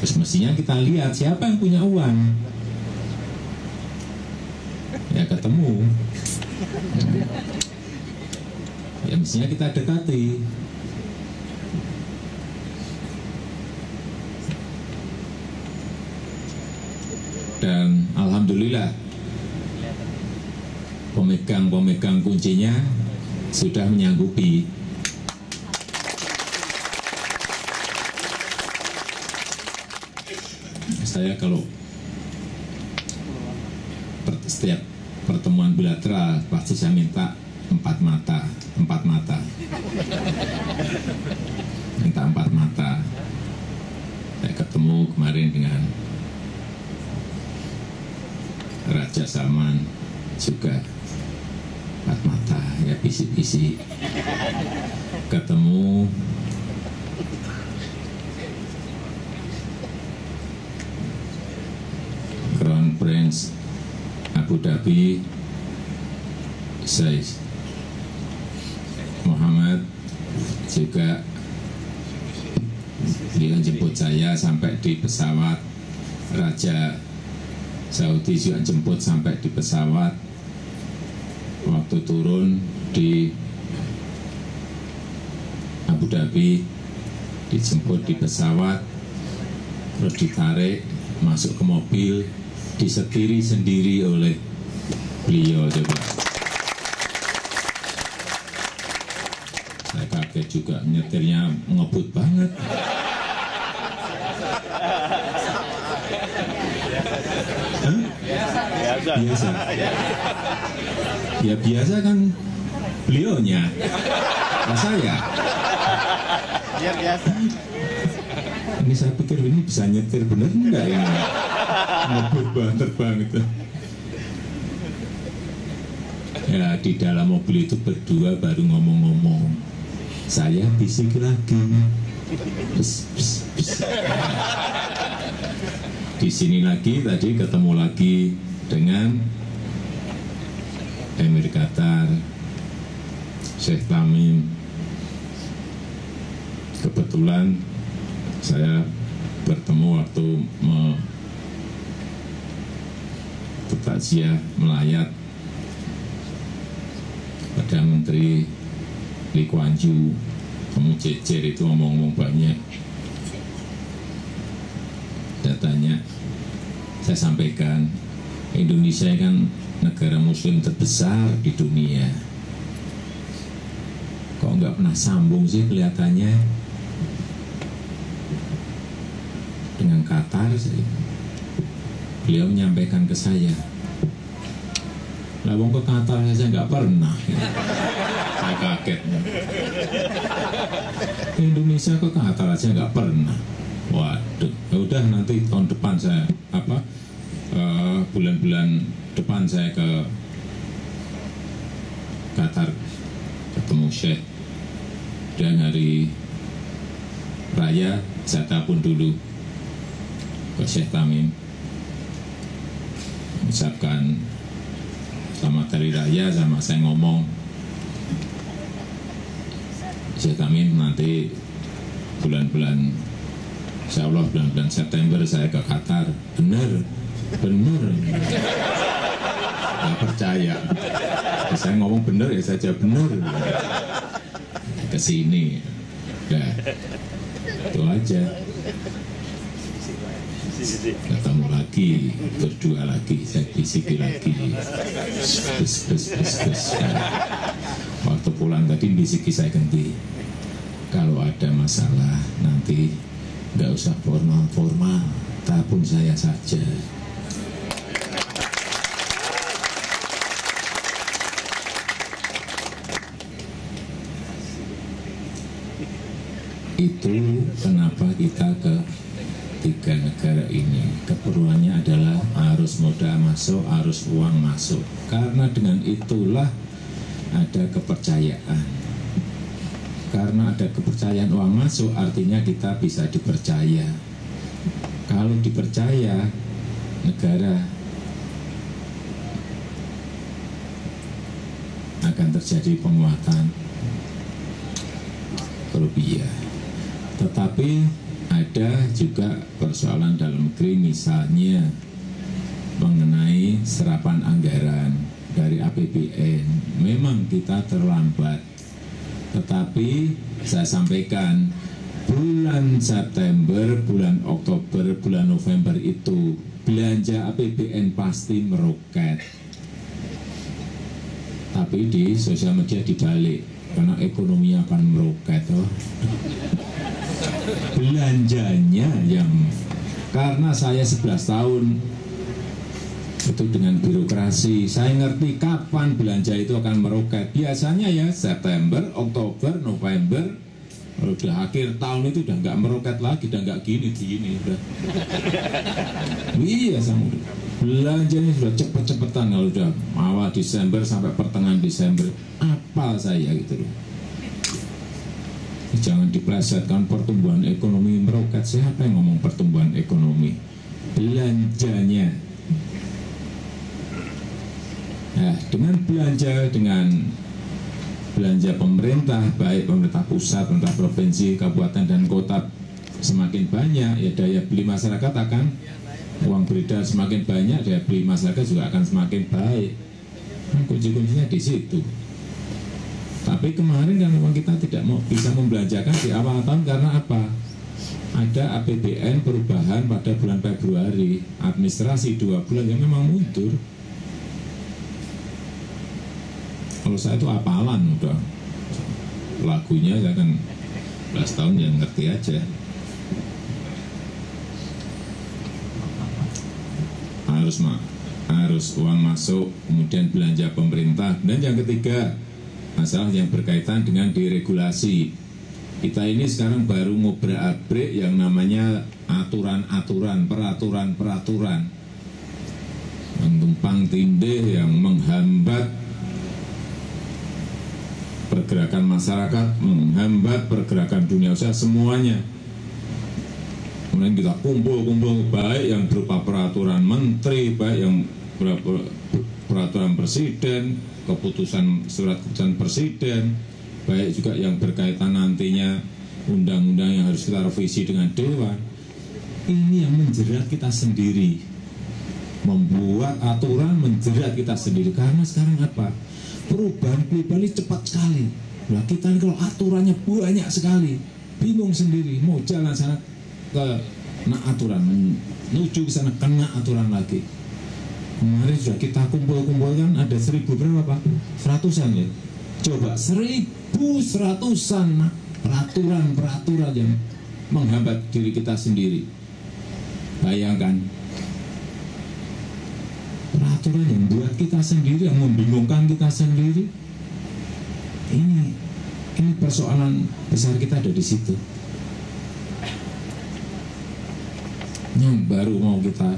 [SPEAKER 8] Terus mestinya kita lihat siapa yang punya uang, ya ketemu. Ya mestinya kita dekati. Dan alhamdulillah pemegang kuncinya sudah menyanggupi. Saya kalau setiap pertemuan bilateral pasti saya minta 4 mata. Minta 4 mata. Saya ketemu kemarin dengan Raja Salman juga 4 mata, ya bisik-bisik. Ketemu Crown Prince Abu Dhabi Syekh Muhammad juga dia jemput saya sampai di pesawat. Raja Saudi juga jemput sampai di pesawat. Waktu turun di Abu Dhabi dijemput di pesawat, terus ditarik masuk ke mobil, disetiri sendiri oleh beliau. Coba saya kaget juga, nyetirnya ngebut banget. Biasa. Ya biasa kan beliaunya, saya.
[SPEAKER 9] Biar biasa.
[SPEAKER 8] Ini saya pikir ini bisa nyetir bener enggak ini? Ngebut banget. Ya di dalam mobil itu berdua baru ngomong-ngomong. Saya bisik lagi. Pes. Di sini lagi tadi ketemu lagi dengan Emir Qatar, Syekh Tamim. Kebetulan saya bertemu waktu bertakziah melayat pada Menteri Lee Kuan Yew. Kamu jejer itu ngomong-ngomong banyak. Datanya saya sampaikan, Indonesia kan negara muslim terbesar di dunia. Kok nggak pernah sambung sih kelihatannya dengan Qatar? Beliau menyampaikan ke saya, lah wong ke Qatar saja nggak pernah. Saya kaget. Indonesia ke Qatar aja nggak pernah. Waduh, ya udah nanti tahun depan saya bulan-bulan depan saya ke Qatar ketemu Syekh, dan hari raya saya telepon dulu ke Syekh Tamim mengucapkan selamat hari raya, sama saya ngomong Syekh Tamim nanti bulan-bulan insya Allah bulan-bulan September saya ke Qatar. Bener nggak percaya. Saya ngomong bener ya saja bener. Kesini udah itu aja. Ketemu lagi, berdua lagi, saya bisiki lagi. Bes. Waktu pulang tadi bisiki saya ganti, kalau ada masalah nanti nggak usah formal, telepon saya saja. Itu kenapa kita ke 3 negara ini. Keperluannya adalah arus modal masuk, arus uang masuk. Karena dengan itulah ada kepercayaan. Karena ada kepercayaan uang masuk, artinya kita bisa dipercaya. Kalau dipercaya, negara akan terjadi penguatan rupiah. Tetapi ada juga persoalan dalam negeri, misalnya mengenai serapan anggaran dari APBN. Memang kita terlambat, tetapi saya sampaikan bulan September, bulan Oktober, bulan November itu belanja APBN pasti meroket. Tapi di sosial media dibalik, karena ekonomi akan meroket. Belanjanya yang, karena saya 11 tahun itu dengan birokrasi, saya ngerti kapan belanja itu akan meroket. Biasanya ya September, Oktober, November, kalau udah akhir tahun itu udah nggak meroket lagi, udah nggak gini udah. Iya, sama belanjanya sudah cepet-cepetan kalau udah awal Desember sampai pertengahan Desember. Apal saya gitu loh. Jangan diplesetkan pertumbuhan ekonomi meroket. Siapa yang ngomong pertumbuhan ekonomi? Belanjanya. Nah, dengan belanja pemerintah, baik pemerintah pusat, pemerintah provinsi, kabupaten dan kota semakin banyak, ya daya beli masyarakat akan, uang beredar semakin banyak, daya beli masyarakat juga akan semakin baik. Kunci-kuncinya di situ. Tapi kemarin kan memang kita tidak mau bisa membelanjakan di awal tahun karena apa? Ada APBN perubahan pada bulan Februari, administrasi 2 bulan yang memang mundur. Kalau saya itu apalan udah lagunya, saya kan 11 tahun yang ngerti aja. Harus uang masuk, kemudian belanja pemerintah. Dan yang ketiga, masalah yang berkaitan dengan deregulasi. Kita ini sekarang baru ngobrak-abrik yang namanya aturan-aturan, peraturan-peraturan yang tumpang tindih, yang menghambat pergerakan masyarakat, menghambat pergerakan dunia usaha, semuanya. Kemudian kita kumpul-kumpul, baik yang berupa peraturan menteri, baik yang berupa peraturan presiden, keputusan surat keputusan presiden, baik juga yang berkaitan nantinya undang-undang yang harus kita revisi dengan dewan. Ini yang menjerat kita sendiri, membuat aturan menjerat kita sendiri. Karena sekarang apa? Perubahan ini cepat sekali. Nah, kita kalau aturannya banyak sekali, bingung sendiri mau jalan sana kena aturan, menuju ke sana kena aturan lagi. Kemarin sudah kita kumpulkan ada 1000 berapa Pak? 100-an ya. Coba 1100-an peraturan yang menghambat diri kita sendiri. Bayangkan, peraturan yang buat kita sendiri, yang membingungkan kita sendiri. Ini persoalan besar kita ada di situ. Yang baru mau kita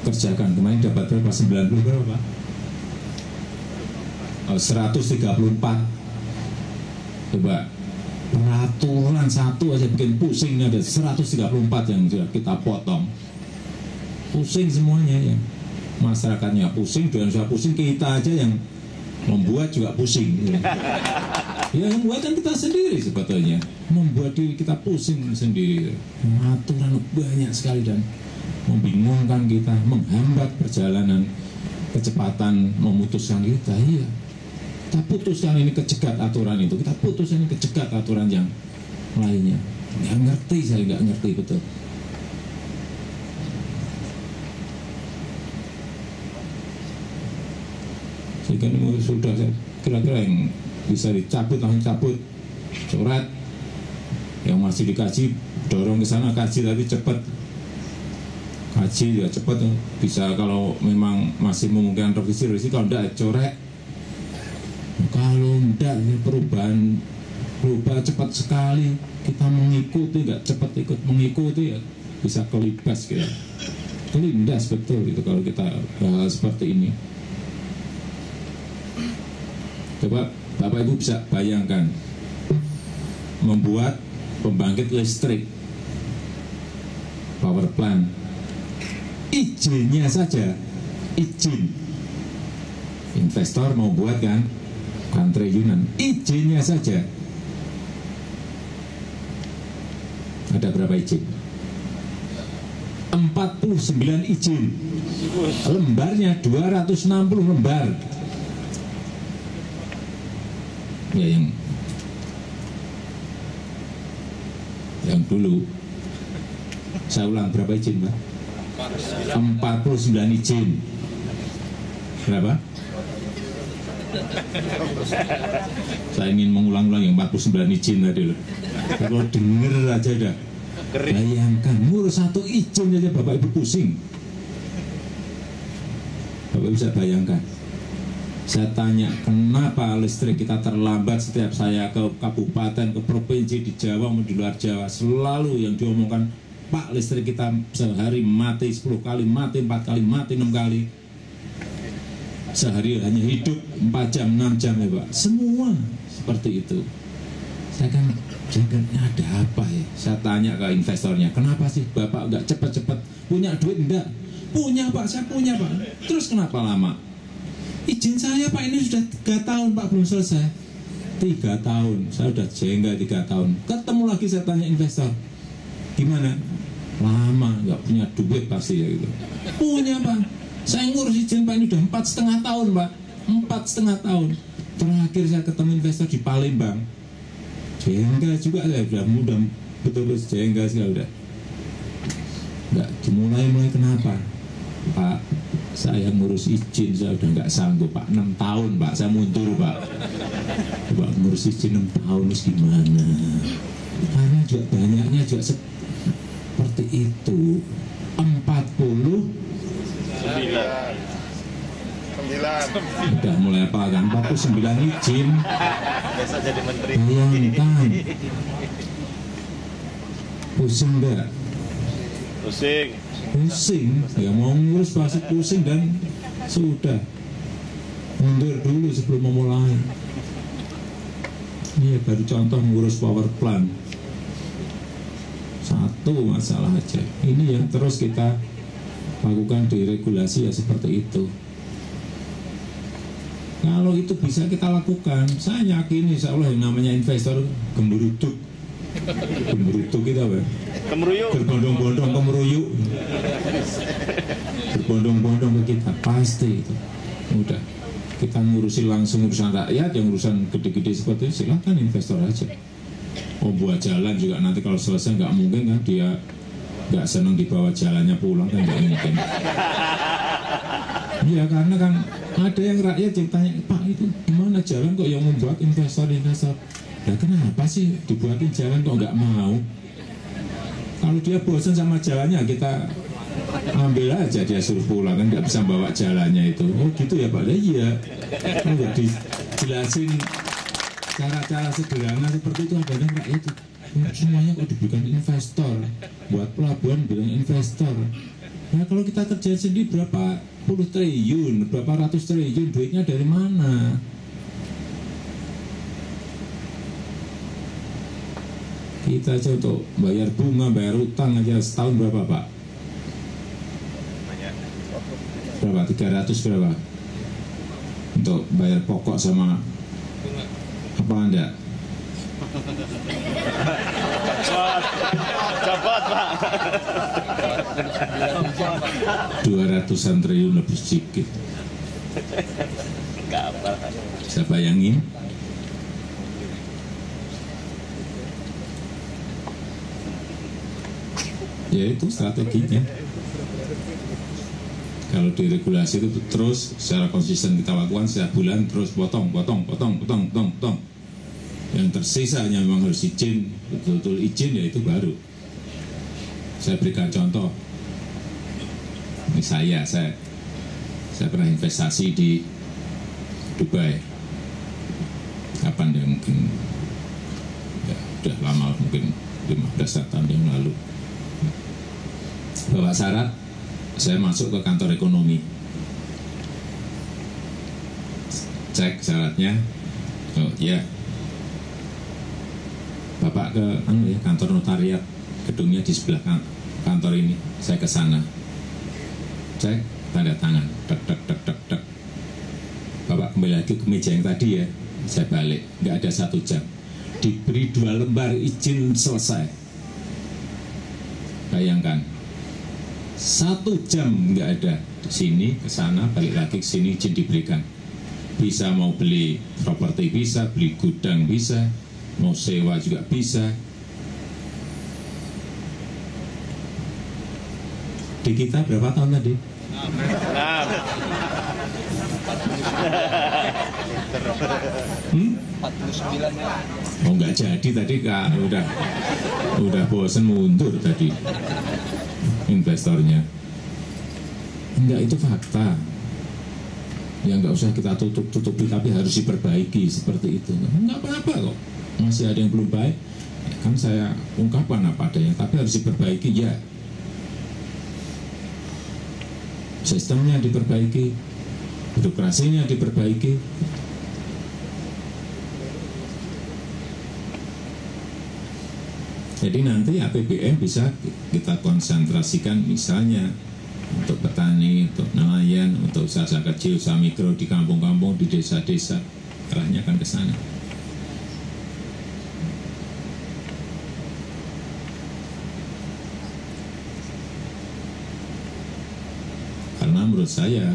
[SPEAKER 8] kerjakan kemarin dapat berapa? 90 berapa? 134. Coba peraturan satu aja bikin pusing, ada 134 yang sudah kita potong. Pusing semuanya ya, masyarakatnya pusing, dengan saya pusing, kita aja yang membuat juga pusing ya. Ya membuat kan kita sendiri sebetulnya, membuat diri kita pusing sendiri. Aturan banyak sekali dan membingungkan kita, menghambat perjalanan kecepatan memutuskan kita. Iya, kita putuskan ini kecegat aturan itu, kita putuskan ini kecegat aturan yang lainnya. Nggak ngerti, saya nggak ngerti betul. Sehingga ini sudah kira-kira yang bisa dicabut langsung cabut, coret. Yang masih dikaji dorong ke sana, kaji tadi cepat, kaji ya cepat, bisa kalau memang masih memungkinkan revisi, kalau enggak coret. Kalau enggak ini perubahan berubah cepat sekali, kita mengikuti nggak cepat ikut mengikuti ya bisa kelibas kita, kelindas betul itu kalau kita hal seperti ini. Coba Bapak Ibu bisa bayangkan membuat pembangkit listrik, power plant, izinnya saja, izin investor mau buat kan triliunan, izinnya saja ada berapa izin? 49 izin, lembarnya 260 lembar. Ya yang dulu, saya ulang, berapa izin Pak? 49 izin. Berapa? Saya ingin mengulang-ulang yang 49 izin tadi loh. Kalau denger aja dah. Bayangkan ngurus satu izin aja Bapak Ibu pusing. Bapak bisa bayangkan. Saya tanya kenapa listrik kita terlambat setiap saya ke kabupaten, ke provinsi di Jawa maupun di luar Jawa, selalu yang diomongkan, Pak, listrik kita sehari mati 10 kali, mati 4 kali, mati 6 kali. Sehari hanya hidup 4 jam, 6 jam ya Pak. Semua seperti itu. Saya kan jangan ada apa ya. Saya tanya ke investornya, kenapa sih Bapak nggak cepat-cepat punya duit? Enggak punya Pak, saya punya Pak. Terus kenapa lama? Izin saya Pak ini sudah 3 tahun Pak belum selesai. 3 tahun, saya sudah jengkel 3 tahun. Ketemu lagi saya tanya investor, gimana? Lama, nggak punya duit pasti ya gitu. Punya Pak, saya ngurus izin Pak ini udah 4,5 tahun Pak. 4,5 tahun. Terakhir saya ketemu investor di Palembang. Jengkel juga saya udah mudah betul-betul jengkel sekali udah. Nggak dimulai kenapa? Pak, saya ngurus izin saya udah nggak sanggup Pak. 6 tahun Pak, saya mundur Pak. Pak ngurus izin 6 tahun terus gimana? Karena juga banyaknya juga seperti itu. 49 udah mulai apa kan? 49 izin.
[SPEAKER 9] Biasa jadi menteri.
[SPEAKER 8] Bayangkan. Pusing enggak? Pusing, ya mau ngurus pasti pusing dan sudah mundur dulu sebelum memulai. Ini baru contoh ngurus power plant. Satu masalah aja. Ini yang terus kita lakukan di regulasi ya seperti itu. Kalau itu bisa kita lakukan, saya yakin insya Allah yang namanya investor gemberuduk. Gemberuduk itu apa?
[SPEAKER 9] Kemeruyuk.
[SPEAKER 8] Berbondong-bondong kemeruyuk. Berbondong-bondong ke kita, pasti itu. Udah, kita ngurusin langsung urusan rakyat, yang urusan gede-gede seperti itu, silahkan investor aja. Oh buat jalan juga nanti kalau selesai nggak mungkin kan dia nggak senang dibawa jalannya pulang kan nggak mungkin. Ya karena kan ada yang rakyat yang tanya, Pak itu gimana jalan kok yang membuat investor-investor? Ya kenapa sih dibuatin jalan kok nggak mau? Kalau dia bosan sama jalannya kita ambil aja dia suruh pulang kan nggak bisa bawa jalannya itu. Oh gitu ya Pak? Iya. Nggak dijelasin cara-cara sederhana seperti itu ada yang rakyat itu. Semuanya kok diberikan investor, buat pelabuhan bilang investor. Nah kalau kita kerjain sendiri berapa puluh triliun, berapa ratus triliun, duitnya dari mana? Kita aja untuk bayar bunga, bayar utang aja setahun berapa Pak? Berapa? 300 berapa? Untuk bayar pokok sama apa Anda?
[SPEAKER 9] Cepat Pak.
[SPEAKER 8] 200-an triliun lebih sedikit. Bisa bayangin? Ya itu strateginya. Kalau diregulasi itu terus secara konsisten kita lakukan setiap bulan terus potong. Yang tersisa hanya memang harus izin, betul-betul izin ya itu baru. Saya berikan contoh. Ini saya pernah investasi di Dubai. Kapan ya mungkin ya, udah lama mungkin 15 tahun yang lalu. Bawa syarat, saya masuk ke kantor ekonomi. Cek syaratnya, oh ya, Bapak ke kantor notariat, gedungnya di sebelah kantor ini. Saya ke sana, cek, tanda tangan, tek. Bapak kembali lagi ke meja yang tadi ya, saya balik, nggak ada 1 jam, diberi 2 lembar izin selesai. Bayangkan, 1 jam nggak ada, di sini ke sana balik lagi ke sini izin diberikan. Bisa mau beli properti bisa, beli gudang bisa, mau sewa juga bisa. Di kita berapa tahun tadi? Oh nggak jadi tadi Kak, udah bosen mundur tadi investornya. Enggak, itu fakta. Ya nggak usah kita tutupi, tapi harus diperbaiki seperti itu. Nggak apa-apa kok. Masih ada yang belum baik, kan saya ungkapkan apa adanya, tapi harus diperbaiki ya. Sistemnya diperbaiki, birokrasinya diperbaiki. Jadi nanti APBN bisa kita konsentrasikan misalnya untuk petani, untuk nelayan, untuk usaha kecil, usaha mikro di kampung-kampung, di desa-desa. Arahnya akan ke sana. Karena menurut saya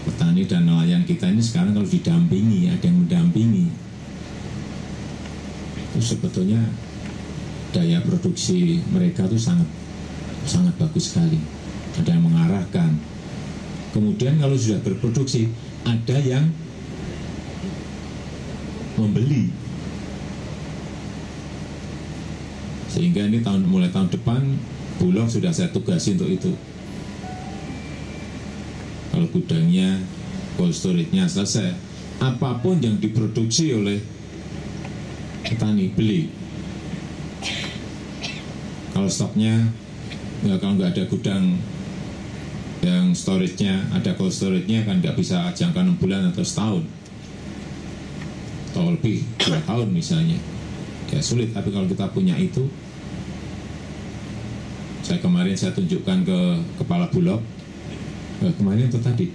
[SPEAKER 8] petani dan nelayan kita ini sekarang kalau didampingi, ada yang mendampingi, itu sebetulnya daya produksi mereka itu sangat bagus sekali. Ada yang mengarahkan. Kemudian kalau sudah berproduksi, ada yang membeli. Sehingga ini mulai tahun depan Bulog sudah saya tugasi untuk itu. Kalau gudangnya, cold storage-nya selesai, apapun yang diproduksi oleh petani beli. Kalau stoknya, ya kalau nggak ada gudang yang storage-nya, ada cold storage-nya kan nggak bisa jangka 6 bulan atau setahun, atau lebih 2 tahun misalnya, ya sulit. Tapi kalau kita punya itu, kemarin saya tunjukkan ke kepala Bulog, kemarin itu tadi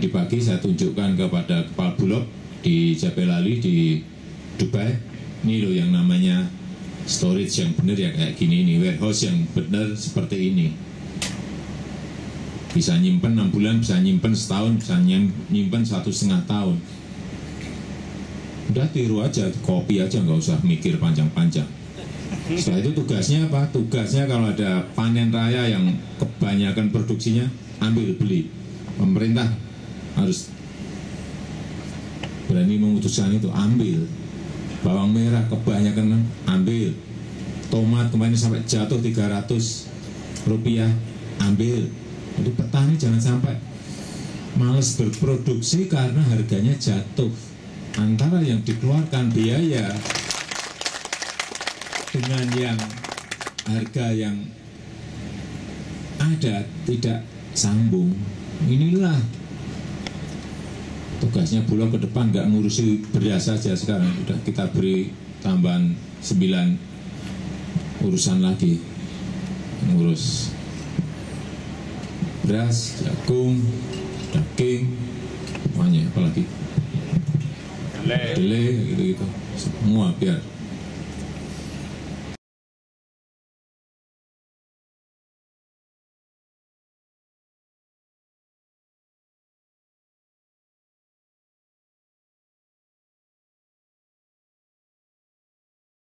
[SPEAKER 8] pagi saya tunjukkan kepada kepala Bulog di Jabal Ali di Dubai, ini loh yang namanya storage yang benar ya kayak gini, ini warehouse yang benar seperti ini, bisa nyimpen 6 bulan, bisa nyimpen setahun, bisa nyimpen 1,5 tahun. Udah tiru aja, kopi aja, nggak usah mikir panjang-panjang. Setelah itu tugasnya apa? Tugasnya kalau ada panen raya yang kebanyakan produksinya, ambil beli. Pemerintah harus berani memutuskan itu, ambil. Bawang merah kebanyakan ambil. Tomat kemarin sampai jatuh 300 rupiah, ambil. Jadi petani jangan sampai males berproduksi karena harganya jatuh. Antara yang dikeluarkan biaya dengan yang harga yang ada tidak sambung. Inilah tugasnya Bulog ke depan, nggak ngurusi beras saja sekarang, udah kita beri tambahan 9 urusan lagi, ngurus beras, jagung, daging, semuanya, apalagi kedelai gitu-gitu, semua biar